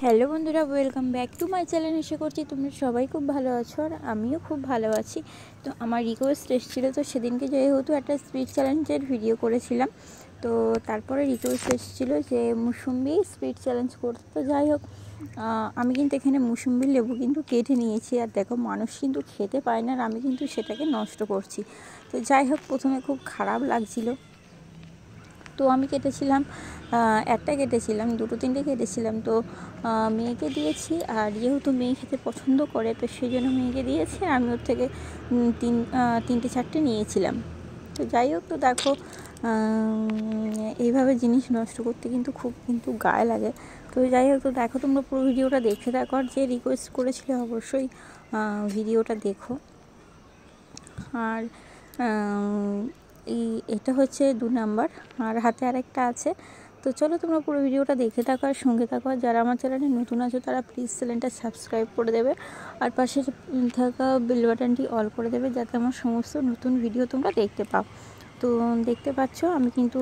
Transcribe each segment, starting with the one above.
Hello বন্ধুরা, welcome back to my channel. আশা করছি তোমরা সবাই খুব ভালো আছো আর আমিও খুব ভালো আছি। তো আমার রিকোয়েস্ট এসেছিলো, তো সেদিনকে যেহেতু একটা স্পিড চ্যালেঞ্জের ভিডিও করেছিলাম, তো তারপরে রিকোয়েস্ট এসেছিলো যে মুসুম্বি স্পিড চ্যালেঞ্জ করতে। তো যাই হোক, আমি কিন্তু এখানে মুসুম্বি লেবু কিন্তু কেটে নিয়েছি। আর দেখো, মানুষ কিন্তু খেতে পায় না আর আমি কিন্তু সেটাকে নষ্ট করছি। তো যাই হোক, প্রথমে খুব খারাপ লাগছিলো। তো আমি কেটেছিলাম, একটা কেটেছিলাম, দুটো তিনটে কেটেছিলাম। তো মেয়েকে দিয়েছি, আর যেহেতু মেয়ে খেতে পছন্দ করে, তো সেই জন্য মেয়েকে দিয়েছি। আমি ওর থেকে তিনটে চারটে নিয়েছিলাম। তো যাই হোক, তো দেখো, এইভাবে জিনিস নষ্ট করতে কিন্তু গায়ে লাগে। তো যাই হোক, তো দেখো, তোমরা পুরো ভিডিওটা দেখে দেখো, আর যে রিকোয়েস্ট করেছিলে অবশ্যই ভিডিওটা দেখো। আর এটা হচ্ছে 2 নাম্বার, আর হাতে আরেকটা আছে। তো চলো, তোমরা পুরো ভিডিওটা দেখে থাকো আর সঙ্গে থাকো। আর যারা আমার চ্যানেলে নতুন আছো তারা প্লিজ চ্যানেলটা সাবস্ক্রাইব করে দেবে, আর পাশে থাকা বেল বাটনটি অল করে দেবে, যাতে আমার সমস্ত নতুন ভিডিও তোমরা দেখতে পাও। তো দেখতে পাচ্ছ, আমি কিন্তু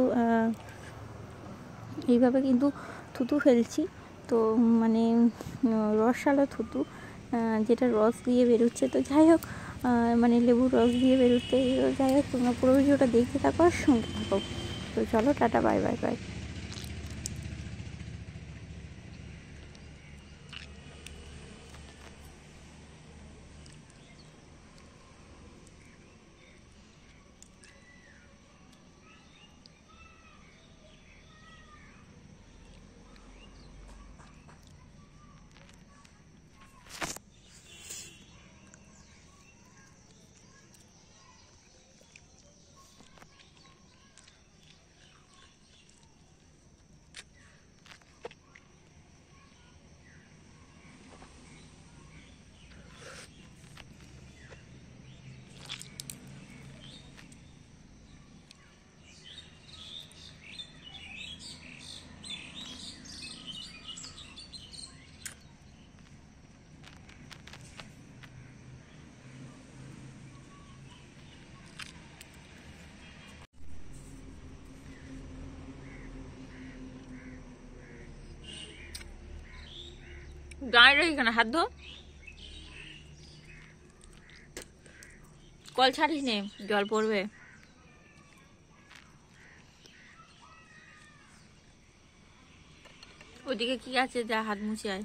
এইভাবে কিন্তু থুতু ফেলছি। তো মানে রসালো থুতু, যেটা রস দিয়ে বেরোচ্ছে। তো যাই হোক, মানে লেবুর রস দিয়ে বেরোতে। যাই হোক, তোমরা পুরো ভিডিওটা দেখতে থাকো আর সঙ্গে থাকো। তো চলো, টাটা, বাই বাই বাই। গায়ে রাখি কেন? হাত ধো, কল ছাড়িস নে, জল পড়বে। ওইদিকে কি আছে, যা হাত মুছে আয়।